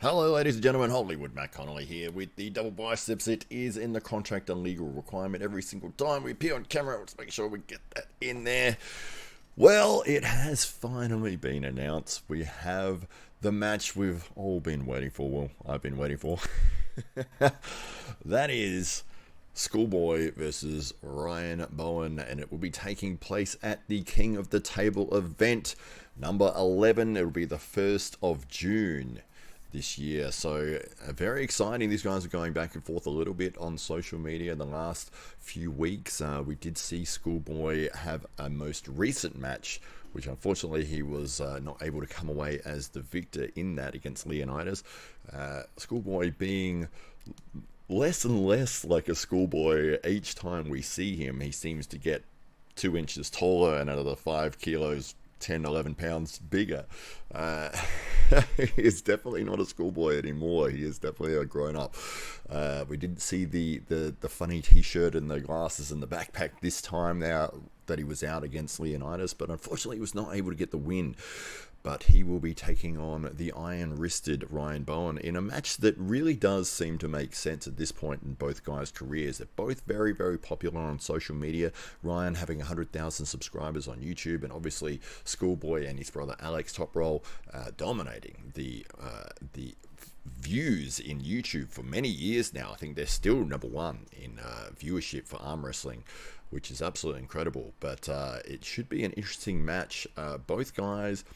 Hello, ladies and gentlemen. Hollywood Matt Connolly here with the double biceps. It is in the contract and legal requirement every single time we appear on camera. Let's make sure we get that in there. Well, it has finally been announced. We have the match we've all been waiting for. Well, I've been waiting for. That is Schoolboy versus Ryan Bowen, and it will be taking place at the King of the Table event number 11. It will be the 1st of June this year. So very exciting. These guys are going back and forth a little bit on social media in the last few weeks. We did see Schoolboy have a most recent match, which unfortunately he was not able to come away as the victor in that against Leonidas. Schoolboy being less and less like a schoolboy each time we see him. He seems to get 2 inches taller and another 5 kilos 10, 11 pounds bigger. He is definitely not a schoolboy anymore. He is definitely a grown up. We didn't see the funny t-shirt and the glasses and the backpack this time now that he was out against Leonidas, but unfortunately he was not able to get the win. But he will be taking on the iron-wristed Ryan Bowen in a match that really does seem to make sense at this point in both guys' careers. They're both very, very popular on social media. Ryan having 100,000 subscribers on YouTube, and obviously Schoolboy and his brother Alex Top Roll dominating the views in YouTube for many years now. I think they're still number one in viewership for arm wrestling, which is absolutely incredible. But it should be an interesting match. Both guys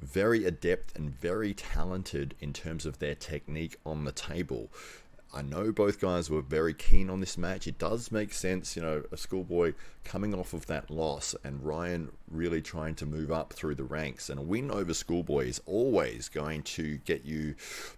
very adept and very talented in terms of their technique on the table. I know both guys were very keen on this match. It does make sense, you know, a Schoolboy coming off of that loss and Ryan really trying to move up through the ranks. And a win over Schoolboy is always going to get you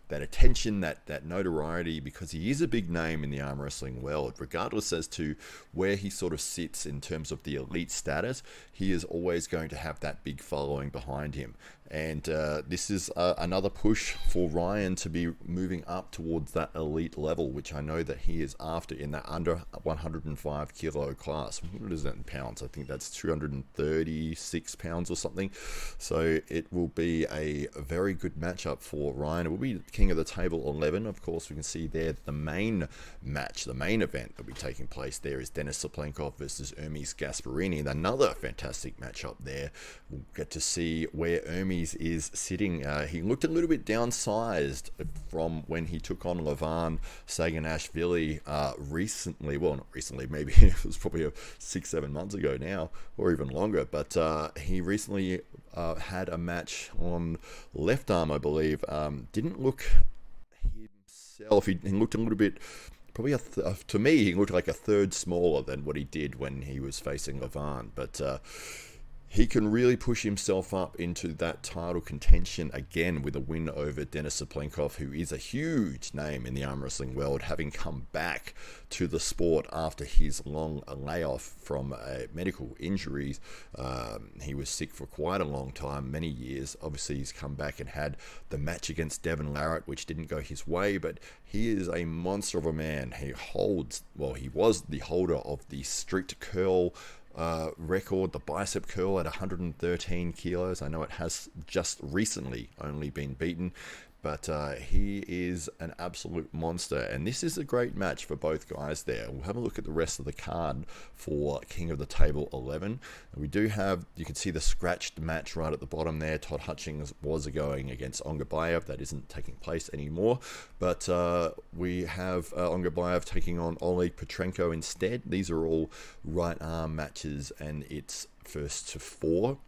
that attention, that notoriety, because he is a big name in the arm wrestling world. Regardless as to where he sort of sits in terms of the elite status, he is always going to have that big following behind him. And this is another push for Ryan to be moving up towards that elite level, which I know that he is after in that under 105 kilo class. What is that in pounds? I think that's 236 pounds or something. So it will be a very good matchup for Ryan. It will be King of the Table 11. Of course, we can see there the main match, the main event that will be taking place there is Denis Saplenkov versus Hermes Gasparini. And another fantastic matchup there. We'll get to see where Hermes is sitting. He looked a little bit downsized from when he took on Levan Saganashvili recently. Well, not recently, maybe it was probably 6-7 months ago now, or even longer. But he recently had a match on left arm, I believe. Didn't look himself. He looked a little bit. Probably to me, he looked like a third smaller than what he did when he was facing Levan. But he can really push himself up into that title contention again with a win over Denis Saplenkov, who is a huge name in the arm wrestling world, having come back to the sport after his long layoff from medical injuries. He was sick for quite a long time, many years. Obviously, he's come back and had the match against Devin Larratt, which didn't go his way, but he is a monster of a man. He was the holder of the strict curl record, the bicep curl at 113 kilos. I know it has just recently only been beaten, but he is an absolute monster, and this is a great match for both guys there. We'll have a look at the rest of the card for King of the Table 11. We do have, you can see the scratched match right at the bottom there. Todd Hutchings was going against Ongabayev. That isn't taking place anymore, but we have Ongabayev taking on Oleg Petrenko instead. These are all right arm matches, and it's first to 4.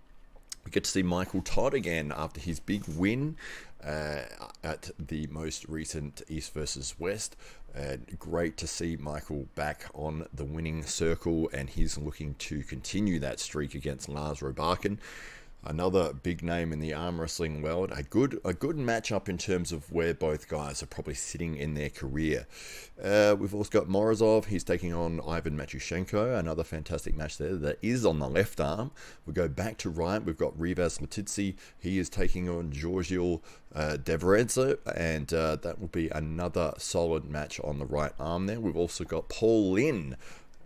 We get to see Michael Todd again after his big win at the most recent East versus West. Great to see Michael back on the winning circle, and he's looking to continue that streak against Lars Robarkin. Another big name in the arm wrestling world. A good matchup in terms of where both guys are probably sitting in their career. We've also got Morozov. He's taking on Ivan Matushenko. Another fantastic match there. That is on the left arm. We go back to right. We've got Rivas Letitsi. He is taking on Georgiil Devredze, and that will be another solid match on the right arm there. We've also got Paul Lin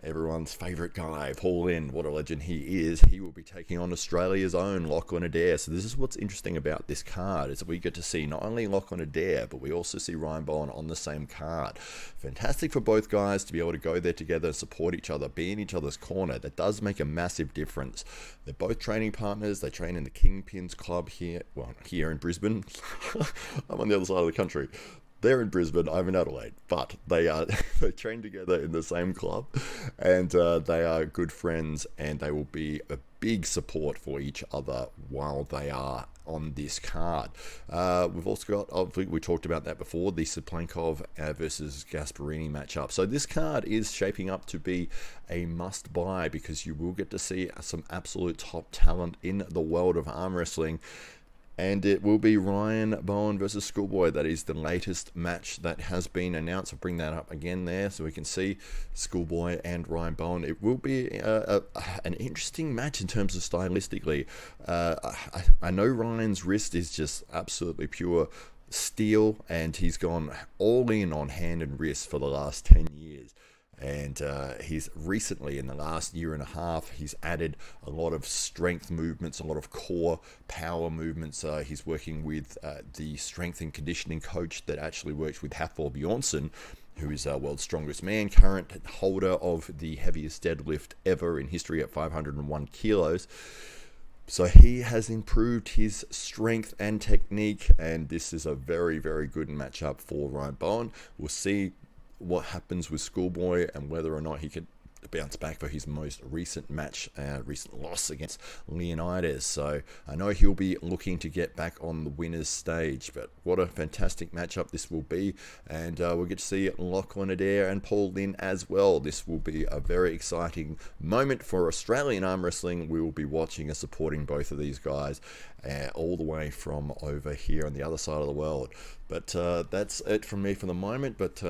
everyone's favourite guy, Paul Lynn, what a legend he is. He will be taking on Australia's own Lachlan Adair. So this is what's interesting about this card, is that we get to see not only Lachlan Adair, but we also see Ryan Bowen on the same card. Fantastic for both guys to be able to go there together and support each other, be in each other's corner. That does make a massive difference. They're both training partners. They train in the Kingpins Club here, well, here in Brisbane. I'm on the other side of the country. They're in Brisbane, I'm in Adelaide, but they train together in the same club, and they are good friends, and they will be a big support for each other while they are on this card. We've also got, obviously, we talked about that before, the Saplankov versus Gasparini matchup. So this card is shaping up to be a must-buy, because you will get to see some absolute top talent in the world of arm wrestling. And it will be Ryan Bowen versus Schoolboy. That is the latest match that has been announced. I'll bring that up again there so we can see Schoolboy and Ryan Bowen. It will be an interesting match in terms of stylistically. I know Ryan's wrist is just absolutely pure steel, and he's gone all in on hand and wrist for the last 10 years. And he's recently, in the last year and a half, he's added a lot of strength movements, a lot of core power movements. He's working with the strength and conditioning coach that actually works with Hafthor Bjornsson, who is world's strongest man, current holder of the heaviest deadlift ever in history at 501 kilos. So he has improved his strength and technique, and this is a very, very good matchup for Ryan Bowen. We'll see what happens with Schoolboy and whether or not he can bounce back for his most recent match, recent loss against Leonidas. So I know he'll be looking to get back on the winner's stage, but what a fantastic matchup this will be. And we'll get to see Lachlan Adair and Paul Lynn as well. This will be a very exciting moment for Australian arm wrestling. We will be watching and supporting both of these guys all the way from over here on the other side of the world. But that's it from me for the moment. But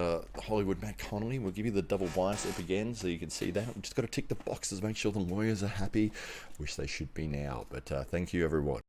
Hollywood Matt Connolly will give you the double bicep again, so you can see that. We've just got to tick the boxes, make sure the lawyers are happy, which they should be now. But thank you, everyone.